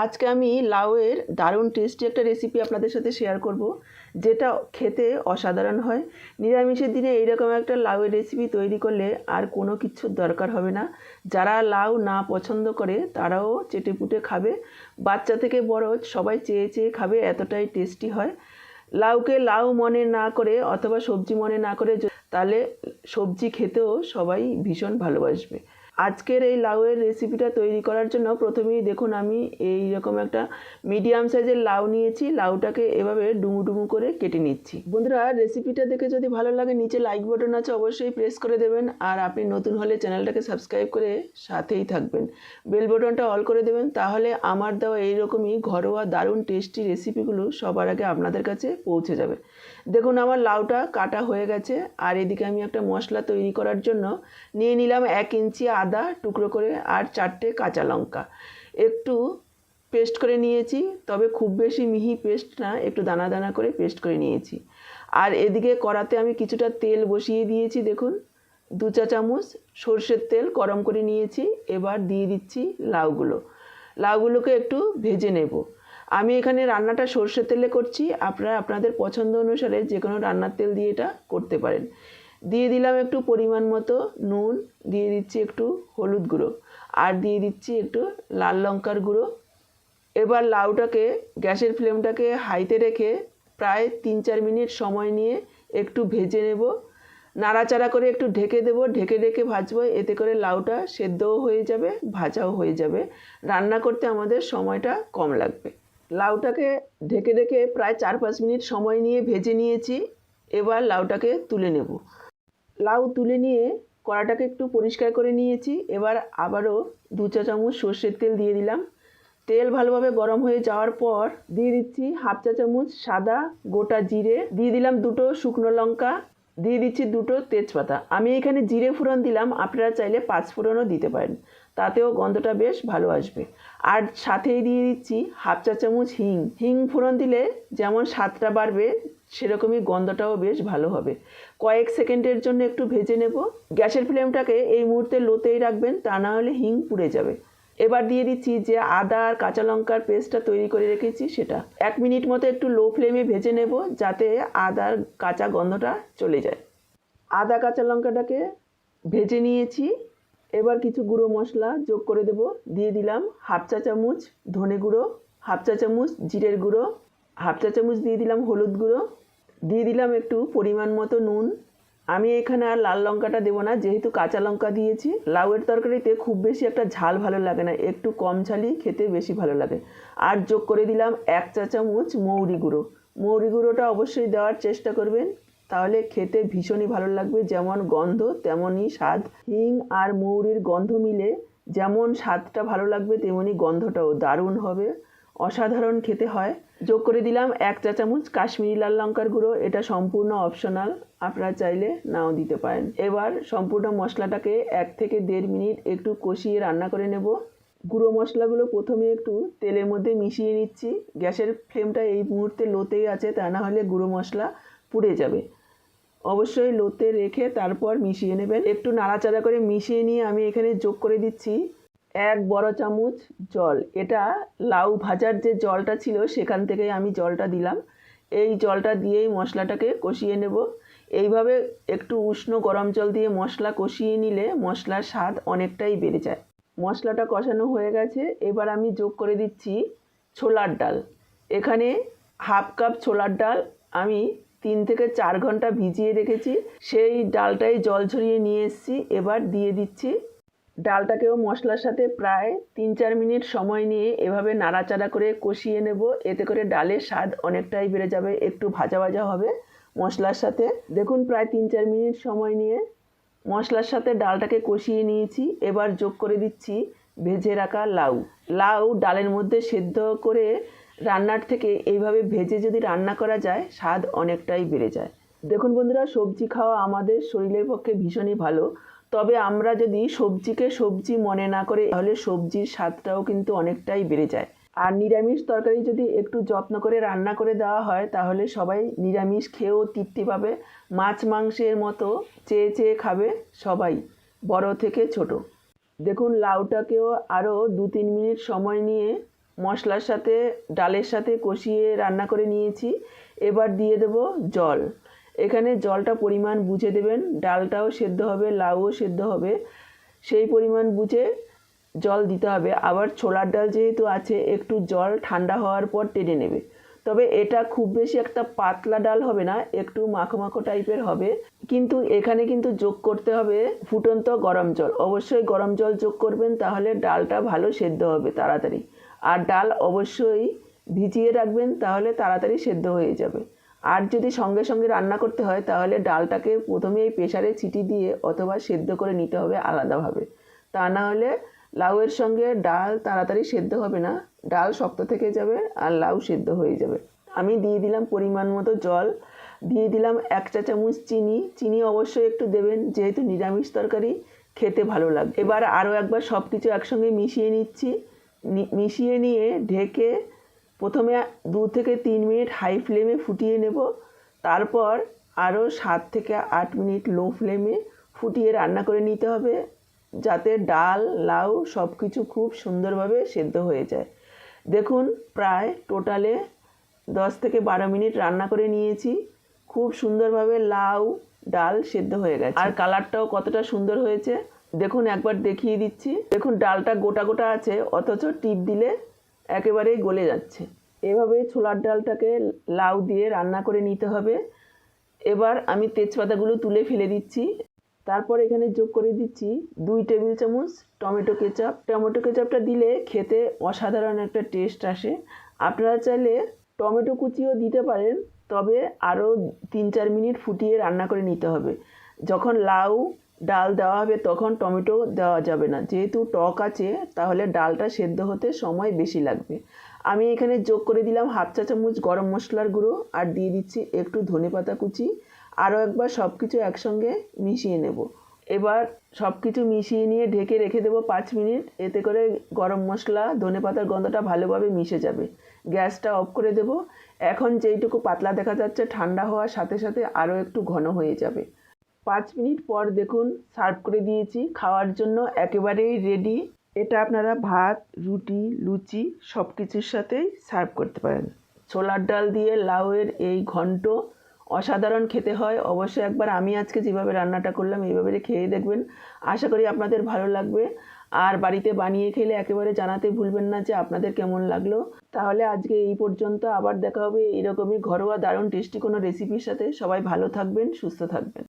আজকে আমি লাউয়ের দারুণ টেস্টি একটা রেসিপি আপনাদের সাথে শেয়ার করব, যেটা খেতে অসাধারণ হয়। নিরামিষের দিনে এইরকম একটা লাউয়ের রেসিপি তৈরি করলে আর কোনো কিছুর দরকার হবে না। যারা লাউ না পছন্দ করে তারাও চেটেপুটে খাবে, বাচ্চা থেকে বড় সবাই চেয়ে চেয়ে খাবে, এতটাই টেস্টি হয়। লাউকে লাউ মনে না করে অথবা সবজি মনে না করে তাহলে সবজি খেতেও সবাই ভীষণ ভালোবাসবে। আজকের এই লাউয়ের রেসিপিটা তৈরি করার জন্য প্রথমেই দেখুন আমি এই রকম একটা মিডিয়াম সাইজের লাউ নিয়েছি। লাউটাকে এভাবে ডুমু ডুমু করে কেটে নিচ্ছি। বন্ধুরা, রেসিপিটা দেখে যদি ভালো লাগে নিচে লাইক বাটন আছে, অবশ্যই প্রেস করে দেবেন। আর আপনি নতুন হলে চ্যানেলটাকে সাবস্ক্রাইব করে সাথেই থাকবেন, বেল বাটনটা অল করে দেবেন, তাহলে আমার দেওয়া এইরকমই ঘরোয়া দারুণ টেস্টি রেসিপিগুলো সবার আগে আপনাদের কাছে পৌঁছে যাবে। দেখুন আমার লাউটা কাটা হয়ে গেছে। আর এদিকে আমি একটা মশলা তৈরি করার জন্য নিয়ে নিলাম 1 ইঞ্চি আদা টুকরো করে আর 4টে কাঁচা লঙ্কা একটু পেস্ট করে নিয়েছি, তবে খুব বেশি মিহি পেস্ট না, একটু দানা দানা করে পেস্ট করে নিয়েছি। আর এদিকে কড়াতে আমি কিছুটা তেল বসিয়ে দিয়েছি। দেখুন 2 চা চামচ সর্ষের তেল গরম করে নিয়েছি। এবার দিয়ে দিচ্ছি লাউগুলোকে একটু ভেজে নেব। আমি এখানে রান্নাটা সর্ষের তেলে করছি, আপনারা আপনাদের পছন্দ অনুসারে যে কোনো রান্নার তেল দিয়ে এটা করতে পারেন। দিয়ে দিলাম একটু পরিমাণ মতো নুন, দিয়ে দিচ্ছি একটু হলুদ গুঁড়ো, আর দিয়ে দিচ্ছি একটু লাল লঙ্কার গুঁড়ো। এবার লাউটাকে গ্যাসের ফ্লেমটাকে হাইতে রেখে প্রায় 3-4 মিনিট সময় নিয়ে একটু ভেজে নেব। নাড়াচাড়া করে একটু ঢেকে দেবো, ঢেকে ঢেকে ভাজবো, এতে করে লাউটা সেদ্ধও হয়ে যাবে, ভাজাও হয়ে যাবে। রান্না করতে আমাদের সময়টা কম লাগবে। লাউটাকে ঢেকে ঢেকে প্রায় 4-5 মিনিট সময় নিয়ে ভেজে নিয়েছি। এবার লাউটাকে তুলে নেব। লাউ তুলে নিয়ে কড়াটাকে একটু পরিষ্কার করে নিয়েছি। এবার আবারও 2 চা চামচ সর্ষের তেল দিয়ে দিলাম। তেল ভালোভাবে গরম হয়ে যাওয়ার পর দিয়ে দিচ্ছি 1/2 চা চামচ সাদা গোটা জিরে, দিয়ে দিলাম 2টো শুকনো লঙ্কা, দিয়ে দিচ্ছি 2টো তেজপাতা। আমি এখানে জিরে ফোড়ন দিলাম, আপনারা চাইলে 5 ফোড়নও দিতে পারেন, তাতেও গন্ধটা বেশ ভালো আসবে। আর সাথেই দিয়ে দিচ্ছি 1/2 চা চামচ হিং ফোড়ন দিলে যেমন স্বাদটা বাড়বে, সেরকমই গন্ধটাও বেশ ভালো হবে। কয়েক সেকেন্ডের জন্য একটু ভেজে নেব। গ্যাসের ফ্লেমটাকে এই মুহূর্তে লোতেই রাখবেন, তা না হলে হিং পুড়ে যাবে। এবার দিয়ে দিচ্ছি যে আদা আর কাঁচা লঙ্কার পেস্টটা তৈরি করে রেখেছি সেটা 1 মিনিট মতো একটু লো ফ্লেমে ভেজে নেব, যাতে আদার কাঁচা গন্ধটা চলে যায়। আদা কাঁচা লঙ্কাটাকে ভেজে নিয়েছি। এবার কিছু গুঁড়ো মশলা যোগ করে দেব। দিয়ে দিলাম 1/2 চা চামচ ধনে গুঁড়ো, 1/2 চা চামচ জিরের গুঁড়ো, 1/2 চা চামচ দিয়ে দিলাম হলুদ গুঁড়ো, দিয়ে দিলাম একটু পরিমাণ মতো নুন। আমি এখানে আর লাল লঙ্কাটা দেবো না, যেহেতু কাঁচা লঙ্কা দিয়েছি। লাউয়ের তরকারিতে খুব বেশি একটা ঝাল ভালো লাগে না, একটু কম ঝালই খেতে বেশি ভালো লাগে। আর যোগ করে দিলাম 1 চা চামচ মৌরি গুঁড়ো। মৌরি গুঁড়োটা অবশ্যই দেওয়ার চেষ্টা করবেন, তাহলে খেতে ভীষণই ভালো লাগবে। যেমন গন্ধ তেমনই স্বাদ। হিং আর মৌরির গন্ধ মিলে যেমন স্বাদটা ভালো লাগবে, তেমনি গন্ধটাও দারুণ হবে, অসাধারণ খেতে হয়। যোগ করে দিলাম 1 চা চামচ কাশ্মীরি লাল লঙ্কার গুঁড়ো। এটা সম্পূর্ণ অপশনাল, আপনারা চাইলে নাও দিতে পারেন। এবার সম্পূর্ণ মশলাটাকে 1 থেকে 1.5 মিনিট একটু কষিয়ে রান্না করে নেব। গুঁড়ো মশলাগুলো প্রথমে একটু তেলের মধ্যে মিশিয়ে নিচ্ছি। গ্যাসের ফ্লেমটা এই মুহূর্তে লোতেই আছে, তা না হলে গুঁড়ো মশলা পুড়ে যাবে। অবশ্যই লোতে রেখে তারপর মিশিয়ে নেবেন। একটু নাড়াচাড়া করে মিশিয়ে নিয়ে আমি এখানে যোগ করে দিচ্ছি 1 বড় চামচ জল। এটা লাউ ভাজার যে জলটা ছিল সেখান থেকেই আমি জলটা দিলাম। এই জলটা দিয়েই মশলাটাকে কষিয়ে নেব। এইভাবে একটু উষ্ণ গরম জল দিয়ে মশলা কষিয়ে নিলে মশলার স্বাদ অনেকটাই বেড়ে যায়। মশলাটা কষানো হয়ে গেছে। এবার আমি যোগ করে দিচ্ছি ছোলার ডাল। এখানে 1/2 কাপ ছোলার ডাল আমি 3 থেকে 4 ঘন্টা ভিজিয়ে রেখেছি, সেই ডালটাই জল ঝরিয়ে নিয়ে এসেছি। এবার দিয়ে দিচ্ছি। ডালটাকেও মশলার সাথে প্রায় 3-4 মিনিট সময় নিয়ে এভাবে নাড়াচাড়া করে কষিয়ে নেব, এতে করে ডালের স্বাদ অনেকটাই বেড়ে যাবে, একটু ভাজা ভাজা হবে মশলার সাথে। দেখুন প্রায় 3-4 মিনিট সময় নিয়ে মশলার সাথে ডালটাকে কষিয়ে নিয়েছি। এবার যোগ করে দিচ্ছি ভেজে রাখা লাউ ডালের মধ্যে সেদ্ধ করে রান্নার থেকে এইভাবে ভেজে যদি রান্না করা যায়, স্বাদ অনেকটাই বেড়ে যায়। দেখুন বন্ধুরা, সবজি খাওয়া আমাদের শরীরের পক্ষে ভীষণই ভালো, তবে আমরা যদি সবজিকে সবজি মনে না করে তাহলে সবজির স্বাদটাও কিন্তু অনেকটাই বেড়ে যায়। আর নিরামিষ তরকারি যদি একটু যত্ন করে রান্না করে দেওয়া হয়, তাহলে সবাই নিরামিষ খেয়েও তৃপ্তি পাবে, মাছ মাংসের মতো চেয়ে চেয়ে খাবে সবাই, বড় থেকে ছোট। দেখুন লাউটাকেও আরও 2-3 মিনিট সময় নিয়ে মশলার সাথে ডালের সাথে কষিয়ে রান্না করে নিয়েছি। এবার দিয়ে দেব জল। এখানে জলটা পরিমাণ বুঝে দেবেন, ডালটাও সেদ্ধ হবে, লাউও সেদ্ধ হবে, সেই পরিমাণ বুঝে জল দিতে হবে। আবার ছোলার ডাল যেহেতু আছে, একটু জল ঠান্ডা হওয়ার পর টেনে নেবে। তবে এটা খুব বেশি একটা পাতলা ডাল হবে না, একটু মাখো মাখো টাইপের হবে। কিন্তু এখানে কিন্তু যোগ করতে হবে ফুটন্ত গরম জল। অবশ্যই গরম জল যোগ করবেন, তাহলে ডালটা ভালো সেদ্ধ হবে তাড়াতাড়ি। আর ডাল অবশ্যই ভিজিয়ে রাখবেন, তাহলে তাড়াতাড়ি সেদ্ধ হয়ে যাবে। আর যদি সঙ্গে সঙ্গে রান্না করতে হয়, তাহলে ডালটাকে প্রথমেই প্রেসারে সিটি দিয়ে অথবা সেদ্ধ করে নিতে হবে আলাদাভাবে। তা না হলে লাউয়ের সঙ্গে ডাল তাড়াতাড়ি সেদ্ধ হবে না, ডাল শক্ত থেকে যাবে আর লাউ সেদ্ধ হয়ে যাবে। আমি দিয়ে দিলাম পরিমাণ মতো জল, দিয়ে দিলাম 1 চা চামচ চিনি। চিনি অবশ্যই একটু দেবেন, যেহেতু নিরামিষ তরকারি খেতে ভালো লাগবে। এবার আরও একবার সব কিছু একসঙ্গে মিশিয়ে নিচ্ছি। মিশিয়ে নিয়ে ঢেকে প্রথমে 2 থেকে 3 মিনিট হাই ফ্লেমে ফুটিয়ে নেব। তারপর আরও 7 থেকে 8 মিনিট লো ফ্লেমে ফুটিয়ে রান্না করে নিতে হবে, যাতে ডাল লাউ সব কিছু খুব সুন্দরভাবে সেদ্ধ হয়ে যায়। দেখুন, প্রায় টোটালে 10 থেকে 12 মিনিট রান্না করে নিয়েছি। খুব সুন্দরভাবে লাউ ডাল সেদ্ধ হয়ে গেছে, আর কালারটাও কতটা সুন্দর হয়েছে দেখুন। একবার দেখিয়ে দিচ্ছি, দেখুন ডালটা গোটা গোটা আছে, অথচ টিপ দিলে একেবারেই গলে যাচ্ছে। এভাবে ছোলার ডালটাকে লাউ দিয়ে রান্না করে নিতে হবে। এবার আমি তেজপাতাগুলো তুলে ফেলে দিচ্ছি। তারপর এখানে যোগ করে দিচ্ছি 2 টেবিল চামচ টমেটো কেচাপ। টমেটো কেচাপটা দিলে খেতে অসাধারণ একটা টেস্ট আসে। আপনারা চাইলে টমেটো কুচিও দিতে পারেন, তবে আরও 3-4 মিনিট ফুটিয়ে রান্না করে নিতে হবে। যখন লাউ ডাল দেওয়া হবে তখন টমেটো দেওয়া যাবে না, যেহেতু টক আছে, তাহলে ডালটা সেদ্ধ হতে সময় বেশি লাগবে। আমি এখানে যোগ করে দিলাম 1/2 চা চামচ গরম মশলার গুঁড়ো, আর দিয়ে দিচ্ছি একটু ধনেপাতা কুচি। আরও একবার সব কিছু একসঙ্গে মিশিয়ে নেব। এবার সব কিছু মিশিয়ে নিয়ে ঢেকে রেখে দেবো 5 মিনিট। এতে করে গরম মশলা ধনেপাতার গন্ধটা ভালোভাবে মিশে যাবে। গ্যাসটা অফ করে দেব। এখন যেইটুকু পাতলা দেখা যাচ্ছে, ঠান্ডা হওয়ার সাথে সাথে আরও একটু ঘন হয়ে যাবে। 5 মিনিট পর দেখুন সার্ভ করে দিয়েছি, খাওয়ার জন্য একেবারেই রেডি। এটা আপনারা ভাত, রুটি, লুচি সব কিছুর সাথেই সার্ভ করতে পারেন। ছোলার ডাল দিয়ে লাউয়ের এই ঘন্ট অসাধারণ খেতে হয়। অবশ্যই একবার আমি আজকে যেভাবে রান্নাটা করলাম এইভাবে খেয়ে দেখবেন, আশা করি আপনাদের ভালো লাগবে। আর বাড়িতে বানিয়ে খেলে একেবারে জানাতে ভুলবেন না যে আপনাদের কেমন লাগলো। তাহলে আজকে এই পর্যন্ত, আবার দেখা হবে এইরকমই ঘরোয়া দারুণ টেস্টি কোনো রেসিপির সাথে। সবাই ভালো থাকবেন, সুস্থ থাকবেন।